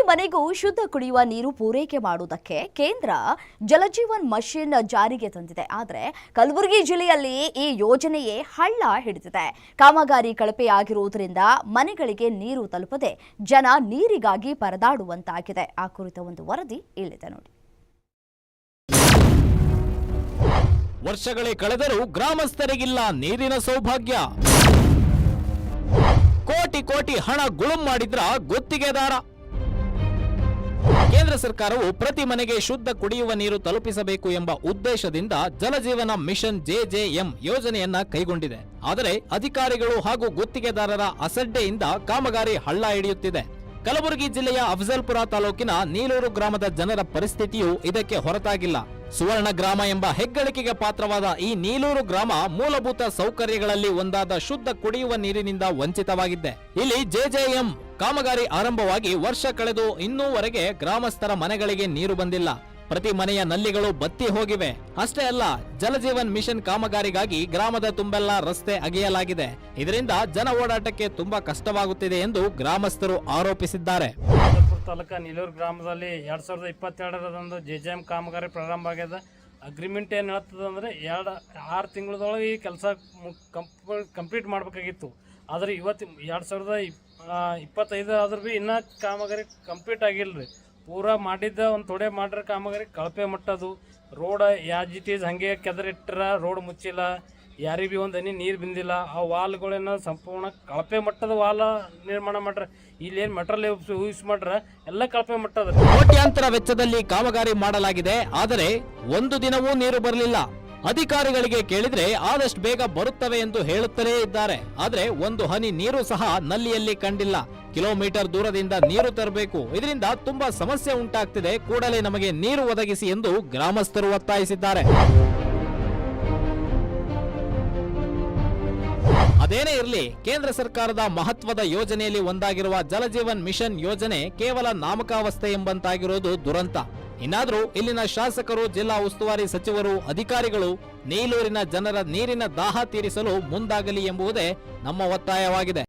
ಮನೆಗೂ ಶುದ್ಧ ಕುಡಿಯುವ ನೀರು ಪೂರೈಕೆ ಮಾಡುವುದಕ್ಕೆ ಕೇಂದ್ರ ಜಲಜೀವನ್ ಮಿಷನ್ ಜಾರಿಗೆ ತಂದಿದೆ. ಆದರೆ ಕಲಬುರಗಿ ಜಿಲ್ಲೆಯಲ್ಲಿ ಈ ಯೋಜನೆಯೇ ಹಳ್ಳ ಹಿಡಿದಿದೆ. ಕಾಮಗಾರಿ ಕಳಪೆಯಾಗಿರುವುದರಿಂದ ಮನೆಗಳಿಗೆ ನೀರು ತಲುಪದೆ ಜನ ನೀರಿಗಾಗಿ ಪರದಾಡುವಂತಾಗಿದೆ. ಆ ಕುರಿತ ಒಂದು ವರದಿ ಇಲ್ಲಿದೆ ನೋಡಿ. ವರ್ಷಗಳೇ ಕಳೆದರೂ ಗ್ರಾಮಸ್ಥರಿಗಿಲ್ಲ ನೀರಿನ ಸೌಭಾಗ್ಯ. ಕೋಟಿ ಕೋಟಿ ಹಣ ಗುಳುಂ ಮಾಡಿದ್ರ ಗುತ್ತಿಗೆದಾರ. ಕೇಂದ್ರ ಸರ್ಕಾರವು ಪ್ರತಿ ಮನೆಗೆ ಶುದ್ಧ ಕುಡಿಯುವ ನೀರು ತಲುಪಿಸಬೇಕು ಎಂಬ ಉದ್ದೇಶದಿಂದ ಜಲಜೀವನ ಮಿಷನ್ JJM ಯೋಜನೆಯನ್ನ ಕೈಗೊಂಡಿದೆ. ಆದರೆ ಅಧಿಕಾರಿಗಳು ಹಾಗೂ ಗುತ್ತಿಗೆದಾರರ ಅಸಡ್ಡೆಯಿಂದ ಕಾಮಗಾರಿ ಹಳ್ಳ ಹಿಡಿಯುತ್ತಿದೆ. ಕಲಬುರಗಿ ಜಿಲ್ಲೆಯ ಅಫಜಲ್ಪುರ ತಾಲೂಕಿನ ನೀಲೂರು ಗ್ರಾಮದ ಜನರ ಪರಿಸ್ಥಿತಿಯು ಇದಕ್ಕೆ ಹೊರತಾಗಿಲ್ಲ. ಸುವರ್ಣ ಗ್ರಾಮ ಎಂಬ ಹೆಗ್ಗಳಿಕೆಗೆ ಪಾತ್ರವಾದ ಈ ನೀಲೂರು ಗ್ರಾಮ ಮೂಲಭೂತ ಸೌಕರ್ಯಗಳಲ್ಲಿ ಒಂದಾದ ಶುದ್ಧ ಕುಡಿಯುವ ನೀರಿನಿಂದ ವಂಚಿತವಾಗಿದ್ದೆ. ಇಲ್ಲಿ JJM ಕಾಮಗಾರಿ ಆರಂಭವಾಗಿ ವರ್ಷ ಕಳೆದು ಇನ್ನೂವರೆಗೆ ಗ್ರಾಮಸ್ಥರ ಮನೆಗಳಿಗೆ ನೀರು ಬಂದಿಲ್ಲ. ಪ್ರತಿ ಮನೆಯ ನಲ್ಲಿಗಳು ಬತ್ತಿ ಹೋಗಿವೆ. ಅಷ್ಟೇ ಅಲ್ಲ, ಜಲಜೀವನ್ ಮಿಷನ್ ಕಾಮಗಾರಿಗಾಗಿ ಗ್ರಾಮದ ತುಂಬೆಲ್ಲ ರಸ್ತೆ ಅಗೆಯಲಾಗಿದೆ. ಇದರಿಂದ ಜನ ಓಡಾಟಕ್ಕೆ ತುಂಬಾ ಕಷ್ಟವಾಗುತ್ತಿದೆ ಎಂದು ಗ್ರಾಮಸ್ಥರು ಆರೋಪಿಸಿದ್ದಾರೆ. ತಾಲೂಕು ನೀಲೂರು ಗ್ರಾಮದಲ್ಲಿ 2022ರಂದು JJM ಕಾಮಗಾರಿ ಪ್ರಾರಂಭ ಆಗ್ಯದ. ಅಗ್ರಿಮೆಂಟ್ ಏನು ಹೇಳ್ತದೆ ಅಂದರೆ 6 ತಿಂಗಳದೊಳಗೆ ಈ ಕೆಲಸ ಕಂಪ್ಲೀಟ್ ಮಾಡಬೇಕಾಗಿತ್ತು. ಆದರೆ ಇವತ್ತು 2025 ಆದ್ರೂ ಭೀ ಇನ್ನೂ ಕಾಮಗಾರಿ ಕಂಪ್ಲೀಟ್ ಆಗಿಲ್ಲ ರೀ. ಪೂರಾ ಮಾಡಿದ್ದ ಒಂದು ತೊಡೆ ಮಾಡ್ರೆ ಕಾಮಗಾರಿ ಕಳಪೆ ಮಟ್ಟದು. ರೋಡ್ ಯಾಜ್ ಇಟ್ ಈಸ್ ಹಾಗೆ ಕೆದರಿಟ್ರ, ರೋಡ್ ಮುಚ್ಚಿಲ್ಲ, ಯಾರಿಗೆ ಭೀ ಒಂದು ಹನಿ ನೀರು ಬಿಂದಿಲ್ಲ. ಆ ವಾಲ್ಗಳೇನೋ ಸಂಪೂರ್ಣ ಕಳಪೆ ಮಟ್ಟದ ವಾಲ್ ನಿರ್ಮಾಣ ಮಾಡ್ರೆ. ಇಲ್ಲೇನು ಮೆಟೀರಿಯಲ್ ಯೂಸ್ ಮಾಡ್ರೆ ಎಲ್ಲ ಕಳಪೆ ಮಟ್ಟದ. ಕೋಟ್ಯಾಂತರ ವೆಚ್ಚದಲ್ಲಿ ಕಾಮಗಾರಿ ಮಾಡಲಾಗಿದೆ. ಆದರೆ ಒಂದು ದಿನವೂ ನೀರು ಬರಲಿಲ್ಲ. ಅಧಿಕಾರಿಗಳಿಗೆ ಕೇಳಿದ್ರೆ ಆದಷ್ಟು ಬೇಗ ಬರುತ್ತವೆ ಎಂದು ಹೇಳುತ್ತಲೇ ಇದ್ದಾರೆ. ಆದ್ರೆ ಒಂದು ಹನಿ ನೀರು ಸಹ ನಲ್ಲಿಯಲ್ಲಿ ಕಂಡಿಲ್ಲ. ಕಿಲೋಮೀಟರ್ ದೂರದಿಂದ ನೀರು ತರಬೇಕು. ಇದರಿಂದ ತುಂಬಾ ಸಮಸ್ಯೆ ಉಂಟಾಗ್ತಿದೆ. ಕೂಡಲೇ ನಮಗೆ ನೀರು ಒದಗಿಸಿ ಎಂದು ಗ್ರಾಮಸ್ಥರು ಒತ್ತಾಯಿಸಿದ್ದಾರೆ. ಅದೇನೇ ಇರಲಿ, ಕೇಂದ್ರ ಸರ್ಕಾರದ ಮಹತ್ವದ ಯೋಜನೆಯಲ್ಲಿ ಒಂದಾಗಿರುವ ಜಲಜೀವನ್ ಮಿಷನ್ ಯೋಜನೆ ಕೇವಲ ನಾಮಕಾವಸ್ಥೆ ಎಂಬಂತಾಗಿರೋದು ದುರಂತ. ಇನ್ನಾದ್ರೂ ಇಲ್ಲಿನ ಶಾಸಕರು, ಜಿಲ್ಲಾ ಉಸ್ತುವಾರಿ ಸಚಿವರು, ಅಧಿಕಾರಿಗಳು ನೀಲೂರಿನ ಜನರ ನೀರಿನ ದಾಹ ತೀರಿಸಲು ಮುಂದಾಗಲಿ ಎಂಬುದೇ ನಮ್ಮ ಒತ್ತಾಯವಾಗಿದೆ.